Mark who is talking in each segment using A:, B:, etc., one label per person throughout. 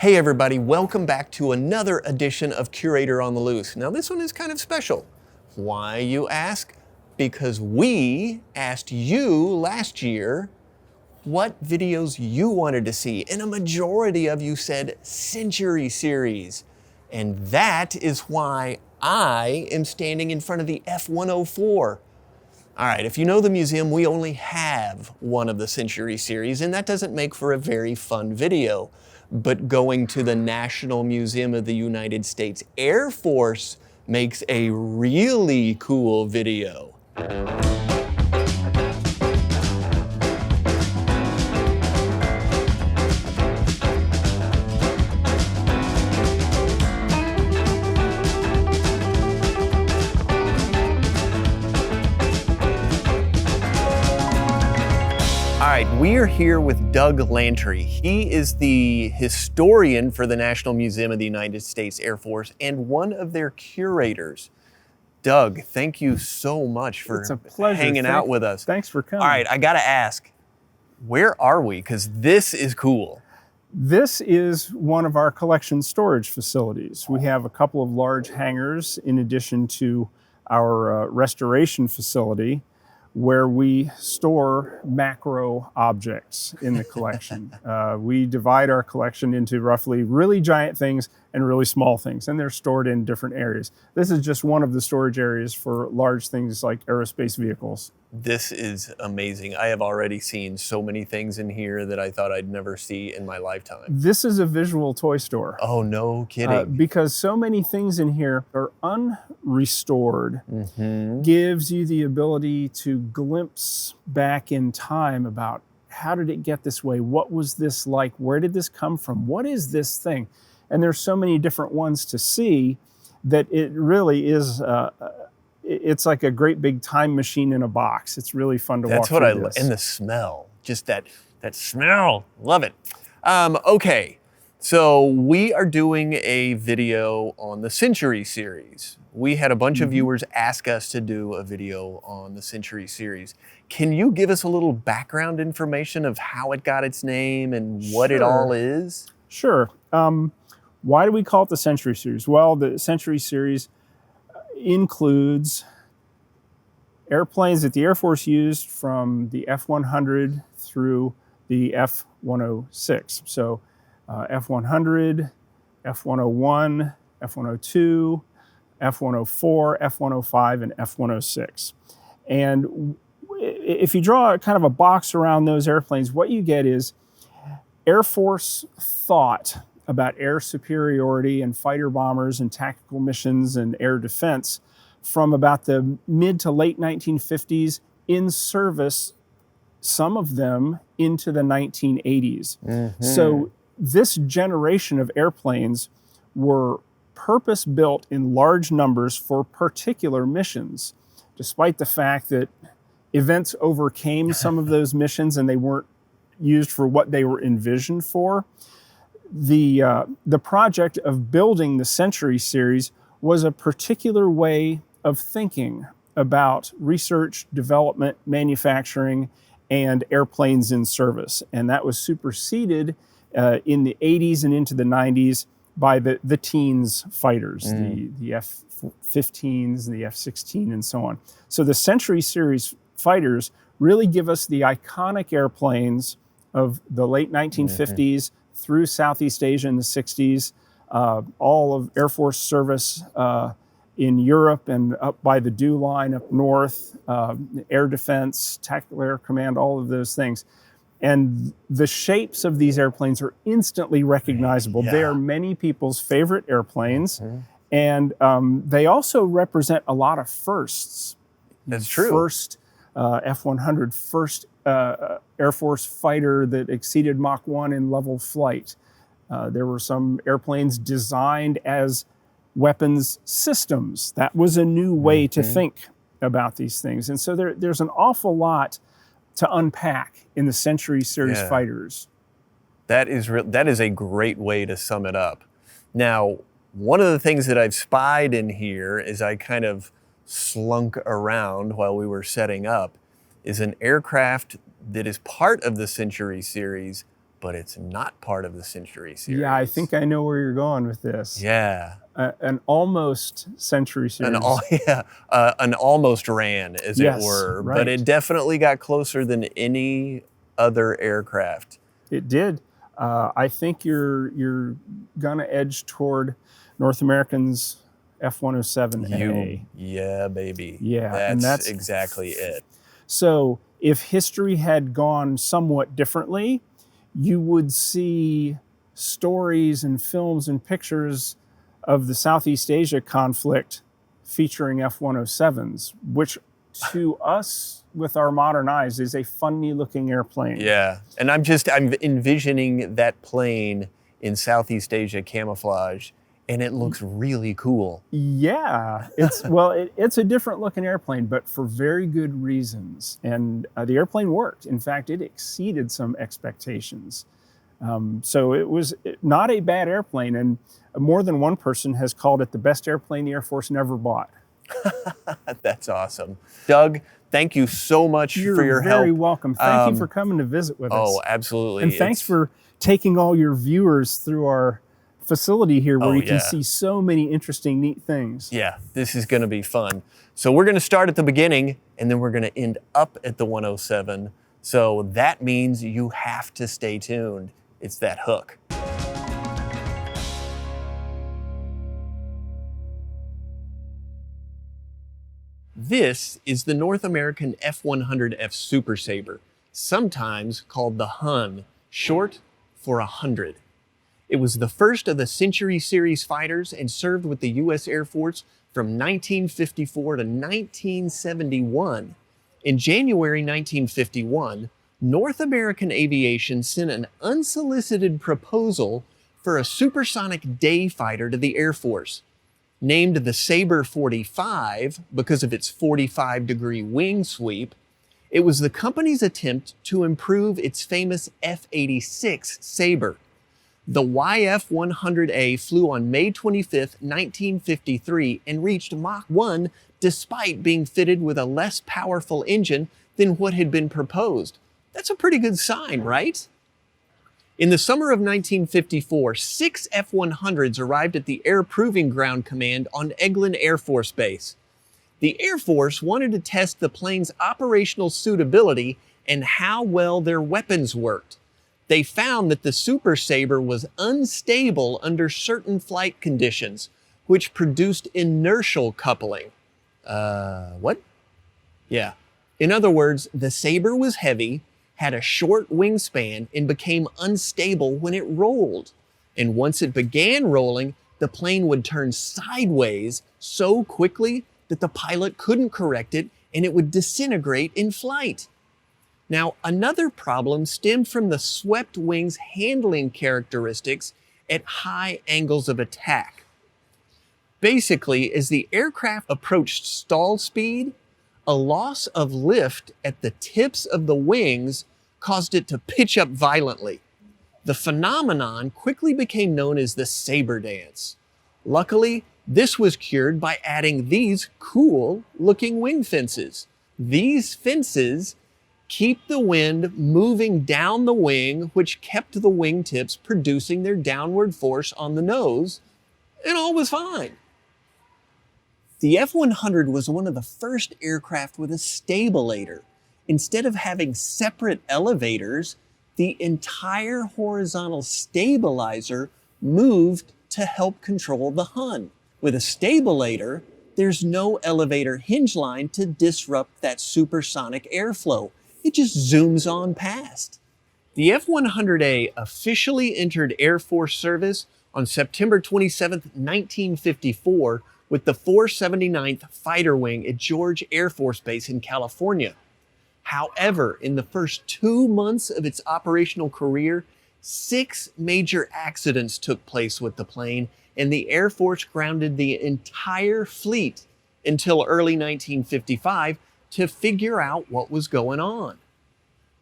A: Hey everybody, welcome back to another edition of Curator on the Loose. Now this one is kind of special. Why, you ask? Because we asked you last year what videos you wanted to see, and a majority of you said Century Series. And that is why I am standing in front of the F-104. All right, if you know the museum, we only have one of the Century Series, and that doesn't make for a very fun video. But going to the National Museum of the United States Air Force makes a really cool video. All right, we are here with Doug Lantry. He is the historian for the National Museum of the United States Air Force and one of their curators. Doug, thank you so much for hanging out with us.
B: Thanks for coming.
A: All right, I gotta ask, where are we? Because this is cool.
B: This is one of our collection storage facilities. We have a couple of large hangars in addition to our restoration facility, where we store macro objects in the collection. We divide our collection into roughly really giant things and really small things, and they're stored in different areas. This is just one of the storage areas for large things like aerospace vehicles.
A: This is amazing. I have already seen so many things in here that I thought I'd never see in my lifetime.
B: This is a visual toy store.
A: Oh, no kidding.
B: Because so many things in here are unrestored, gives you the ability to glimpse back in time about how did it get this way? What was this like? Where did this come from? What is this thing? And there's so many different ones to see that it really is it's like a great big time machine in a box. It's really fun to walk through.
A: That's what and the smell, just that smell, love it. Okay, so we are doing a video on the Century Series. We had a bunch of viewers ask us to do a video on the Century Series. Can you give us a little background information of how it got its name and what it all is?
B: Sure. Why do we call it the Century Series? Well, the Century Series includes airplanes that the Air Force used from the F-100 through the F-106. So F-100, F-101, F-102, F-104, F-105, and F-106. And if you draw kind of a box around those airplanes, what you get is Air Force thought about air superiority and fighter bombers and tactical missions and air defense from about the mid to late 1950s in service, some of them into the 1980s. So this generation of airplanes were purpose-built in large numbers for particular missions, despite the fact that events overcame some of those missions and they weren't used for what they were envisioned for. The project of building the Century Series was a particular way of thinking about research, development, manufacturing, and airplanes in service. And that was superseded in the 80s and into the 90s by the teens fighters, the F-15s, the F-16, and so on. So the Century Series fighters really give us the iconic airplanes of the late 1950s through Southeast Asia in the 60s, all of Air Force service in Europe and up by the DEW line up north, air defense, tactical air command, all of those things. And the shapes of these airplanes are instantly recognizable. They are many people's favorite airplanes. And they also represent a lot of firsts.
A: That's true.
B: First F-100, first Air Force fighter that exceeded Mach 1 in level flight. There were some airplanes designed as weapons systems. That was a new way to think about these things. And so there's an awful lot to unpack in the Century Series fighters.
A: That is a great way to sum it up. Now, one of the things that I've spied in here as I kind of slunk around while we were setting up is an aircraft that is part of the Century Series, but it's not part of the Century series.
B: Yeah, I think I know where you're going with this.
A: Yeah.
B: An almost Century series.
A: An almost ran, as it
B: Yes,
A: were,
B: right.
A: but it definitely got closer than any other aircraft.
B: It did. I think you're gonna edge toward North American's F-107A.
A: Yeah, baby.
B: Yeah,
A: that's,
B: and that's
A: exactly it.
B: So if history had gone somewhat differently, you would see stories and films and pictures of the Southeast Asia conflict featuring F-107s, which to us with our modern eyes is a funny looking airplane.
A: Yeah, and I'm envisioning that plane in Southeast Asia camouflage, and it looks really cool.
B: Yeah, it's a different looking airplane, but for very good reasons. And the airplane worked. In fact, it exceeded some expectations. So it was not a bad airplane, and more than one person has called it the best airplane the Air Force never bought.
A: That's awesome. Doug, thank you so much for your help.
B: You're very welcome. Thank you for coming to visit with us.
A: Oh, absolutely.
B: And thanks for taking all your viewers through our facility here where you can see so many interesting, neat things.
A: Yeah, this is going to be fun. So we're going to start at the beginning, and then we're going to end up at the 107. So that means you have to stay tuned. It's that hook. This is the North American F-100F Super Saber, sometimes called the Hun, short for 100. It was the first of the Century Series fighters and served with the U.S. Air Force from 1954 to 1971. In January 1951, North American Aviation sent an unsolicited proposal for a supersonic day fighter to the Air Force. Named the Saber 45 because of its 45-degree wing sweep, it was the company's attempt to improve its famous F-86 Saber. The YF-100A flew on May 25, 1953 and reached Mach 1 despite being fitted with a less powerful engine than what had been proposed. That's a pretty good sign, right? In the summer of 1954, 6 F-100s arrived at the Air Proving Ground Command on Eglin Air Force Base. The Air Force wanted to test the plane's operational suitability and how well their weapons worked. They found that the Super Saber was unstable under certain flight conditions, which produced inertial coupling. What? Yeah. In other words, the Saber was heavy, had a short wingspan, and became unstable when it rolled. And once it began rolling, the plane would turn sideways so quickly that the pilot couldn't correct it and it would disintegrate in flight. Now, another problem stemmed from the swept wings handling characteristics at high angles of attack. Basically, as the aircraft approached stall speed, a loss of lift at the tips of the wings caused it to pitch up violently. The phenomenon quickly became known as the saber dance. Luckily, this was cured by adding these cool-looking wing fences. These fences keep the wind moving down the wing, which kept the wingtips producing their downward force on the nose, and all was fine. The F-100 was one of the first aircraft with a stabilator. Instead of having separate elevators, the entire horizontal stabilizer moved to help control the Hun. With a stabilator, there's no elevator hinge line to disrupt that supersonic airflow. It just zooms on past. The F-100A officially entered Air Force service on September 27, 1954, with the 479th Fighter Wing at George Air Force Base in California. However, in the first 2 months of its operational career, 6 major accidents took place with the plane, and the Air Force grounded the entire fleet until early 1955 to figure out what was going on.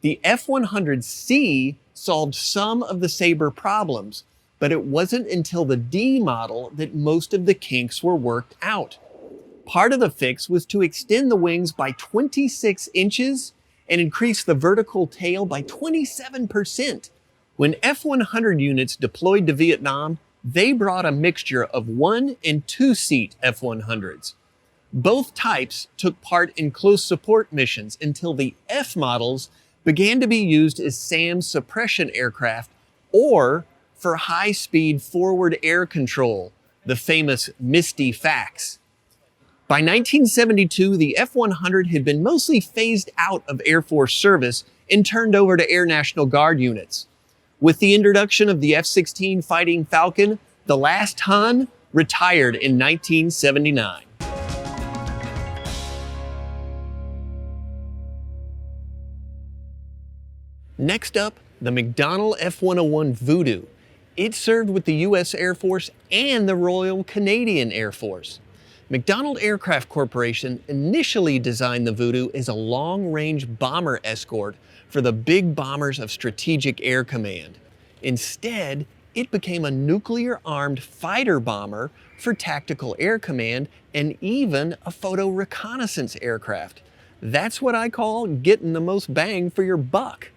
A: The F-100C solved some of the Saber problems, but it wasn't until the D model that most of the kinks were worked out. Part of the fix was to extend the wings by 26 inches and increase the vertical tail by 27%, When F-100 units deployed to Vietnam, they brought a mixture of 1- and 2-seat F-100s. Both types took part in close support missions until the F models began to be used as SAM suppression aircraft or for high-speed forward air control, the famous Misty FACS. By 1972, the F-100 had been mostly phased out of Air Force service and turned over to Air National Guard units. With the introduction of the F-16 Fighting Falcon, the last Hun retired in 1979. Next up, the McDonnell F-101 Voodoo. It served with the U.S. Air Force and the Royal Canadian Air Force. McDonnell Aircraft Corporation initially designed the Voodoo as a long-range bomber escort for the big bombers of Strategic Air Command. Instead, it became a nuclear-armed fighter bomber for Tactical Air Command and even a photo reconnaissance aircraft. That's what I call getting the most bang for your buck.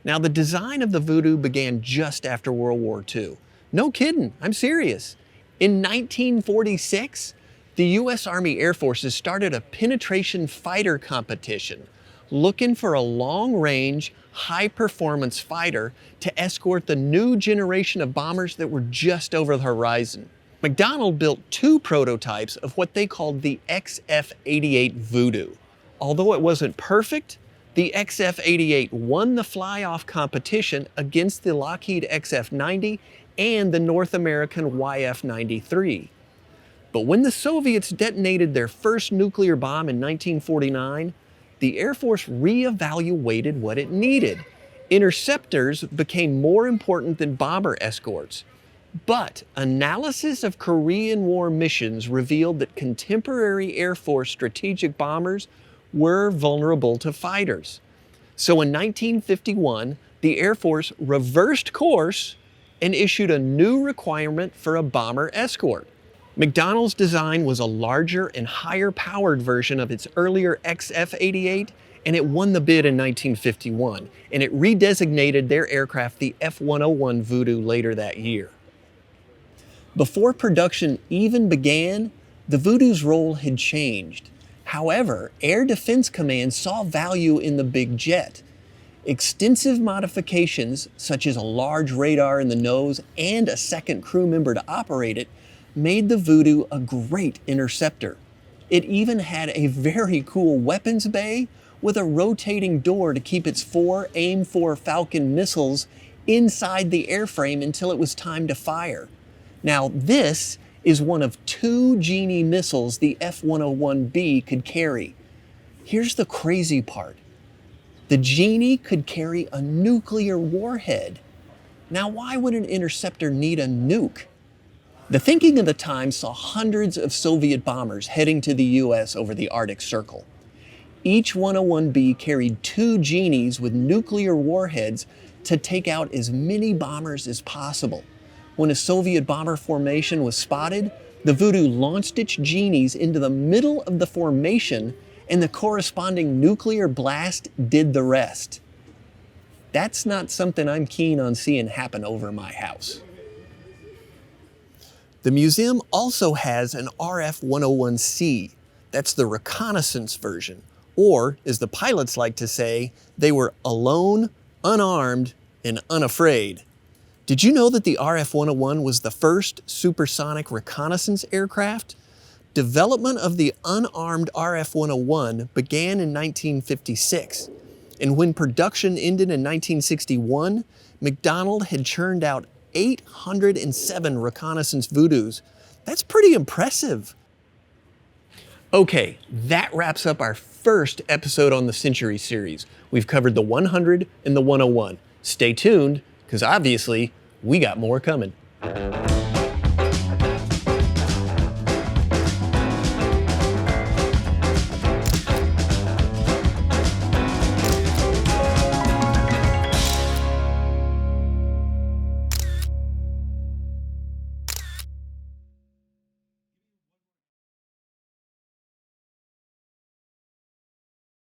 A: Now, the design of the Voodoo began just after World War II. No kidding, I'm serious. In 1946, the U.S. Army Air Forces started a penetration fighter competition, looking for a long-range, high-performance fighter to escort the new generation of bombers that were just over the horizon. McDonnell built 2 prototypes of what they called the XF-88 Voodoo. Although it wasn't perfect, the XF-88 won the fly-off competition against the Lockheed XF-90 and the North American YF-93. But when the Soviets detonated their first nuclear bomb in 1949, the Air Force reevaluated what it needed. Interceptors became more important than bomber escorts. But analysis of Korean War missions revealed that contemporary Air Force strategic bombers were vulnerable to fighters. So in 1951, the Air Force reversed course and issued a new requirement for a bomber escort. McDonnell's design was a larger and higher powered version of its earlier XF-88, and it won the bid in 1951, and it redesignated their aircraft the F-101 Voodoo later that year. Before production even began, the Voodoo's role had changed. However, Air Defense Command saw value in the big jet. Extensive modifications, such as a large radar in the nose and a second crew member to operate it, made the Voodoo a great interceptor. It even had a very cool weapons bay with a rotating door to keep its 4 AIM-4 Falcon missiles inside the airframe until it was time to fire. Now, this is one of 2 Genie missiles the F-101B could carry. Here's the crazy part. The Genie could carry a nuclear warhead. Now, why would an interceptor need a nuke? The thinking of the time saw hundreds of Soviet bombers heading to the U.S. over the Arctic Circle. Each 101B carried 2 Genies with nuclear warheads to take out as many bombers as possible. When a Soviet bomber formation was spotted, the Voodoo launched its Genies into the middle of the formation, and the corresponding nuclear blast did the rest. That's not something I'm keen on seeing happen over my house. The museum also has an RF-101C. That's the reconnaissance version, or as the pilots like to say, they were alone, unarmed, and unafraid. Did you know that the RF-101 was the first supersonic reconnaissance aircraft? Development of the unarmed RF-101 began in 1956, and when production ended in 1961, McDonnell had churned out 807 reconnaissance Voodoos. That's pretty impressive. Okay, that wraps up our first episode on the Century series. We've covered the 100 and the 101. Stay tuned, because obviously, we got more coming.